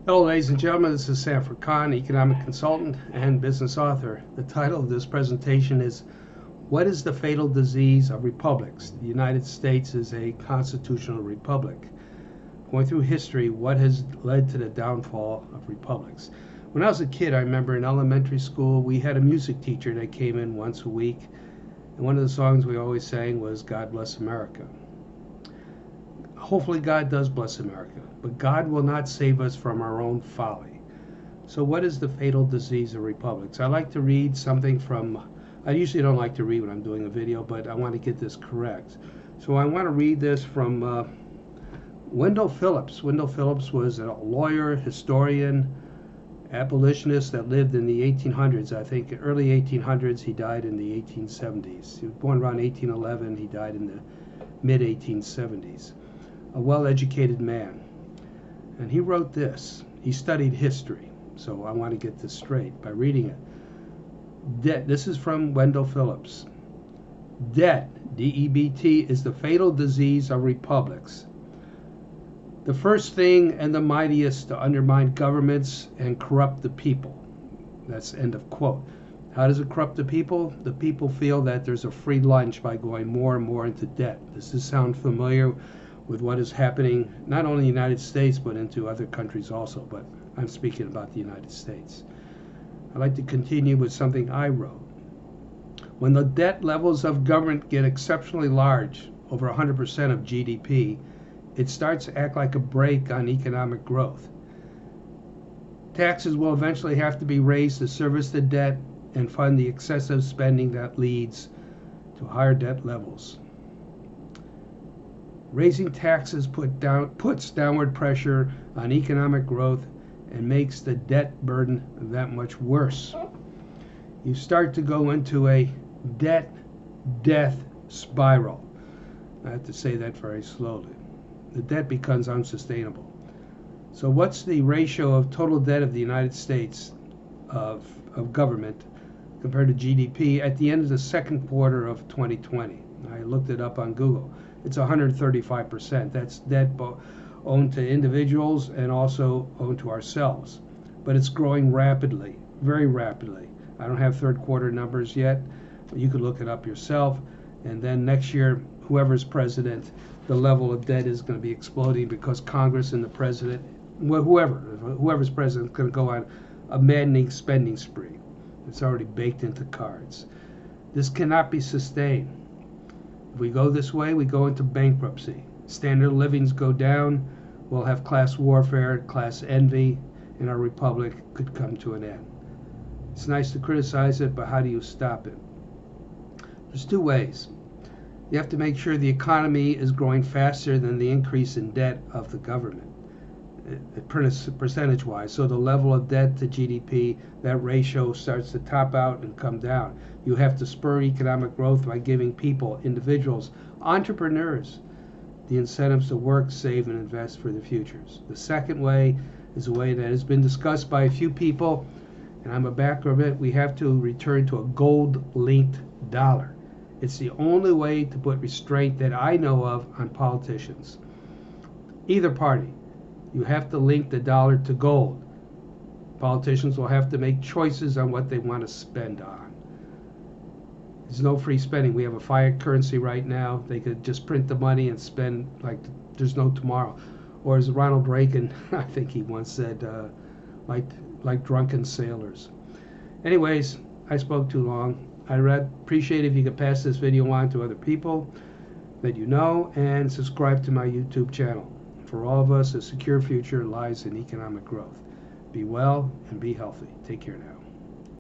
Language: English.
Hello, ladies and gentlemen. This is Sanford Khan, economic consultant and business author. The title of this presentation is What is the Fatal Disease of Republics? The United States is a constitutional republic. Going through history, what has led to the downfall of republics? When I was a kid, I remember in elementary school, we had a music teacher that came in once a week. And one of the songs we always sang was God Bless America. Hopefully God does bless America, but God will not save us from our own folly. So what is the fatal disease of republics? I like to read something from, I usually don't like to read when I'm doing a video, but I want to get this correct. So I want to read this from Wendell Phillips. Wendell Phillips was a lawyer, historian, abolitionist that lived in the 1800s, I think early 1800s. He died in the 1870s. He was born around 1811. He died in the mid 1870s. A well-educated man. And he wrote this. He studied history. So I want to get this straight by reading it. Debt. This is from Wendell Phillips. Debt, D-E-B-T, is the fatal disease of republics. The first thing and the mightiest to undermine governments and corrupt the people. That's end of quote. How does it corrupt the people? The people feel that there's a free lunch by going more and more into debt. Does this sound familiar with what is happening not only in the United States but into other countries also? But I'm speaking about the United States. I'd like to continue with something I wrote. When the debt levels of government get exceptionally large, over 100% of GDP, it starts to act like a brake on economic growth. Taxes will eventually have to be raised to service the debt and fund the excessive spending that leads to higher debt levels. Raising taxes puts downward pressure on economic growth and makes the debt burden that much worse. You start to go into a debt-death spiral. I have to say that very slowly. The debt becomes unsustainable. So what's the ratio of total debt of the United States of government compared to GDP at the end of the second quarter of 2020? I looked it up on Google. It's 135%. That's debt owned to individuals and also owned to ourselves. But it's growing rapidly, very rapidly. I don't have third quarter numbers yet, but you could look it up yourself. And then next year, whoever's president, the level of debt is going to be exploding because Congress and the president, whoever's president, is going to go on a maddening spending spree. It's already baked into cards. This cannot be sustained. If we go this way, we go into bankruptcy. Standard of livings go down. We'll have class warfare, class envy, and our republic could come to an end. It's nice to criticize it, but how do you stop it? There's two ways. You have to make sure the economy is growing faster than the increase in debt of the government, percentage-wise. So the level of debt to GDP, that ratio starts to top out and come down. You have to spur economic growth by giving people, individuals, entrepreneurs, the incentives to work, save, and invest for their futures. The second way is a way that has been discussed by a few people, and I'm a backer of it. We have to return to a gold-linked dollar. It's the only way to put restraint that I know of on politicians. Either party. You have to link the dollar to gold. Politicians will have to make choices on what they want to spend on. There's no free spending. We have a fiat currency right now. They could just print the money and spend like there's no tomorrow. Or as Ronald Reagan, I think he once said, like drunken sailors. Anyways, I spoke too long. I'd appreciate if you could pass this video on to other people that you know and subscribe to my YouTube channel. For all of us, a secure future lies in economic growth. Be well and be healthy. Take care now.